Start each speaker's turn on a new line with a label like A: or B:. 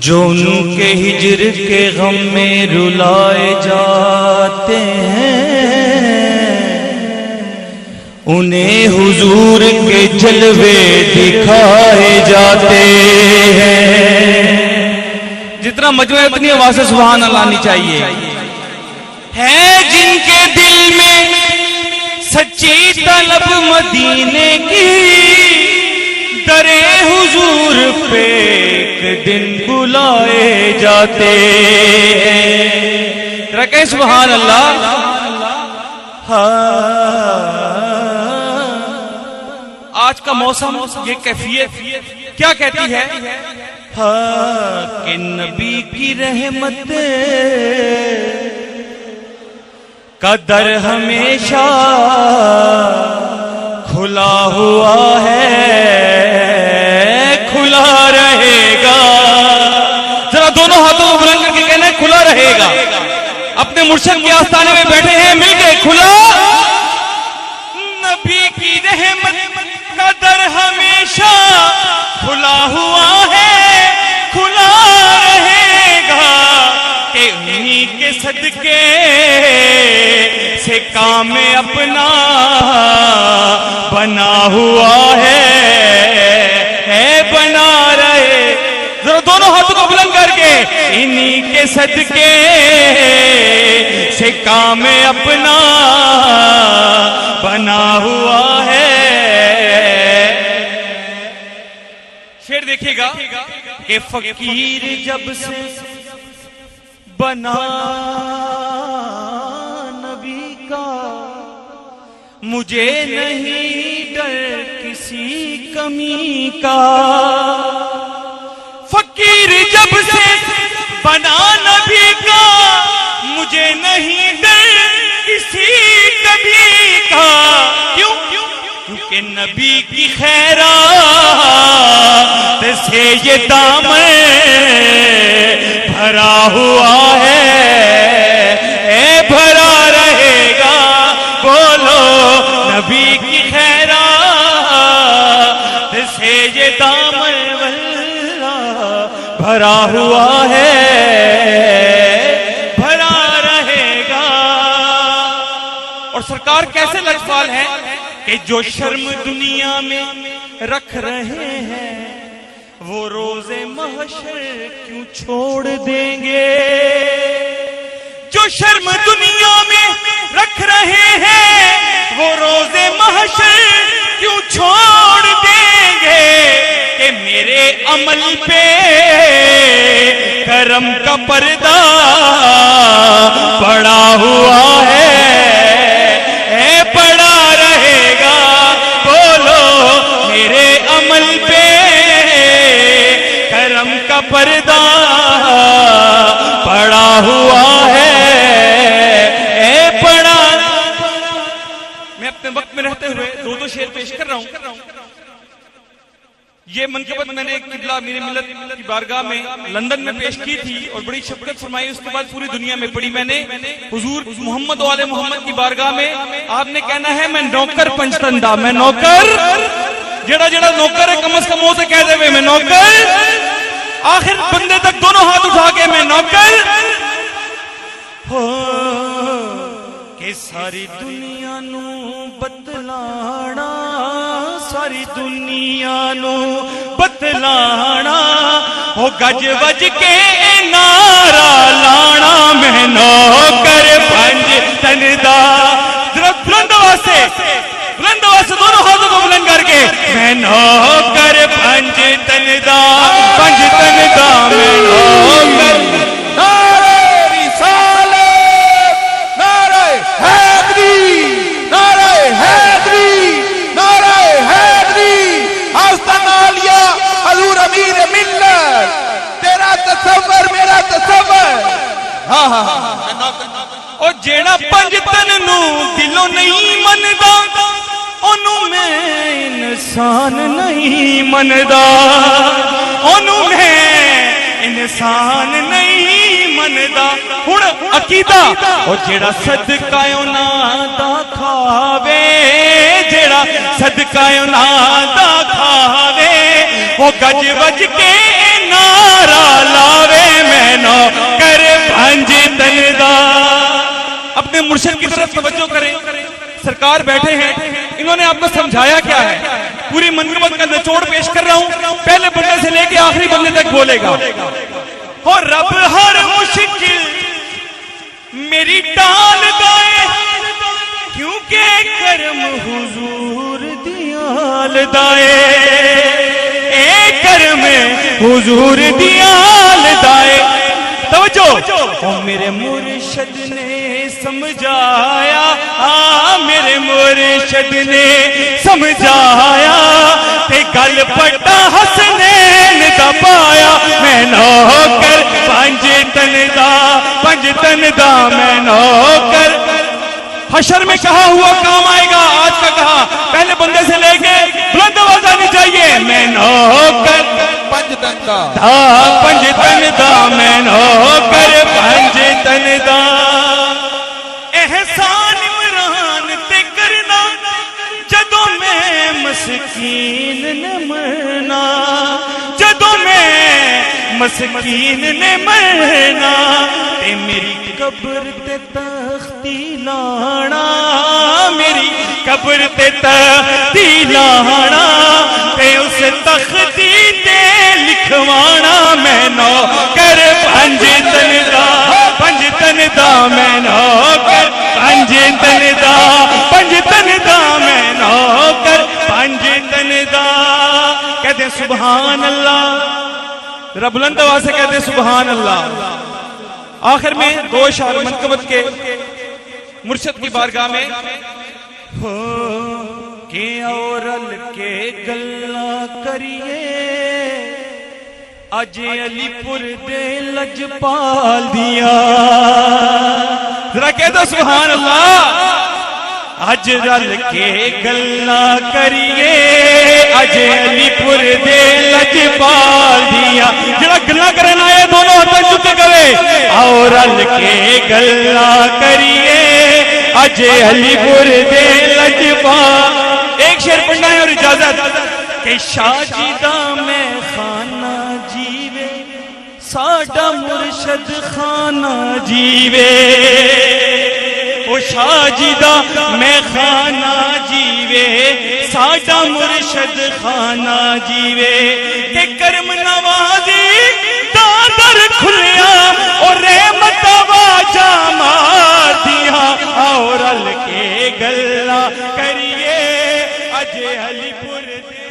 A: جو ان کے ہجر کے غم میں رلائے جاتے ہیں، انہیں حضور کے جلوے دکھائے جاتے ہیں۔ جتنا مجمع اتنی آواز سے سبحان اللہ آنی چاہیے۔ ہے جن کے دل میں سچی طلب مدینے کی، درے حضور پہ ایک دن بلائے جاتے ہیں۔ ذرا کہیں سبحان اللہ۔ آج کا موسم یہ کیفیت کیا کہتی ہے کہ نبی کی رحمت کا در ہمیشہ کھلا ہوا ہے، کھلا رہے گا۔ ذرا دونوں ہاتھوں کو بلند کر کے کہنا ہے کھلا رہے گا۔ اپنے مرشد کے آستانے میں بیٹھے ہیں، مل کے کھلا۔ نبی کی رحمت کا در ہمیشہ کھلا ہوا ہے، کھلا رہے گا، کہ انہی کے صدقے سے کام اپنا بنا ہوا ہے بنا رہے۔ ذرا دونوں ہاتھوں کو بلند کر کے، انہی کے صدقے سے کام اپنا بنا ہوا ہے۔ شعر دیکھیے گا کہ فقیر جب سے بنا نبی کا، مجھے نہیں ڈر کسی کمی کا۔ فقیر جب سے بنا نبی کا، مجھے نہیں ڈر کسی کمی کا۔ کیوں؟ کیونکہ نبی کی خیرات سے یہ دامن بھرا ہوا ہے، بھرا رہے گا۔ بولو نبی کی خیرات سے یہ دامن بھرا ہوا ہے، بھرا رہے گا۔ اور سرکار کیسے لجپال ہیں کہ جو شرم دنیا میں رکھ رہے ہیں، وہ روز محشر کیوں چھوڑ دیں گے؟ جو شرم دنیا میں رکھ رہے ہیں، وہ روز محشر کیوں چھوڑ دیں گے؟ کہ میرے عمل پہ کرم کا پردہ پڑا ہوا ہے، پڑا رہے گا۔ بولو میرے عمل پہ کرم کا پردہ پڑا ہوا ہے، پڑا۔ میں اپنے وقت میں رہتے ہوئے دو شعر پیش کر رہا ہوں۔ یہ منقبت میں نے قبلہ میرے ملت کی بارگاہ میں لندن میں پیش کی تھی اور بڑی شفقت فرمائی، اس کے بعد پوری دنیا میں پڑھی میں نے حضور محمد و آل محمد کی بارگاہ میں۔ آپ نے کہنا ہے میں نوکر پنجتندہ، میں نوکر، جڑا جڑا نوکر ہے کم از کم سے کہہ دے ہوئے میں نوکر، آخر بندے تک دونوں ہاتھ اٹھا کے میں نوکر ہو، کہ ساری دنیا نو بتلانا، ساری دنیا نو بتلانا، ہو گج وج کے نعرہ لانا، میں نوکر پنجتندہ۔ بلند آواز سے، بلند آواز سے دونوں ہاتھوں کو بلند کر کے، میں نوکر پنجتندہ، پنجتندہ میں نوکر۔ اور جیڑا پنجتن نو دلوں نہیں مندا، انہوں میں انسان نہیں مندا، انہوں میں انسان نہیں مندا۔ ہن عقیدہ اور جیڑا صدقہ انہاں دا کھاوے، جیڑا صدقہ انہاں دا کھاوے، وہ گج بج کے نعرہ لاوے میں نوکر بھنج تندا. اپنے مرشد کی طرف توجہ کریں. سرکار بیٹھے ہیں, انہوں نے آپ کو سمجھایا کیا ہے. پوری منظومت کا نچوڑ پیش کر رہا ہوں, پہلے بندے سے لے کے آخری بندے تک بولے گا. اور رب ہر مشکل میری ٹال دائے, کیونکہ کرم حضور دیال دائے, اے کرم حضور دیال دائے. توجہ, میرے مرشد نے سمجھایا, میرے مرشد نے سمجھایا, تے گل پٹا حسنین دا پایا, میں نوکر پنج تن دا میں نوکر. حشر میں کہا ہوا کام آئے گا, آج کا کہا. پہلے بندے سے لے کے بلند آواز آنی چاہیے, میں نوکر
B: پنج تن دا,
A: پنج تن دا میں نوکر پنج تن دا. احسان عمران تے کرنا جدوں میں مسکین نے مرنا, جدوں میں مسکین نے مرنا, تے میری قبر تے تختی لانا, میری قبر تے تختی لانا, تے اس تختی تے لکھوانا, میں نوکر پنج تن دا, پنج تن دا میں نوکر پنج تن دا, پنج تن دا میں نوکر پنج تن دا. کہتے ہیں سبحان اللہ, ذرا بلند آواز سے کہتے ہیں سبحان اللہ. آخر میں دو اشعار منقبت کے مرشد کی بارگاہ میں. کہ اورل کے گلا کریے, اج علی پور دے لجپال دیا. ذرا کہہ دو سبحان اللہ. اج رل کے گلا کریے, اج علی پور دے لجپال دیا. جڑا گلا کرنا ہے دونوں ہاتھ چکے کرے, اور رل کے گلا کریے, اج علی پور دے لجپال. ایک شعر پڑھنا ہے اور اجازت. کہ شاہ جی دا میں خانہ جیوے, ساڈا مرشد خانہ جیوے. او شاہ جی دا میں خانہ جیوے, ساڈا مرشد خانہ جیوے. کہ کرم نوازی دا در کھلیا, اور رحمت واجا مار دیا. اور رل کے گلا کریے, اج علی پور دے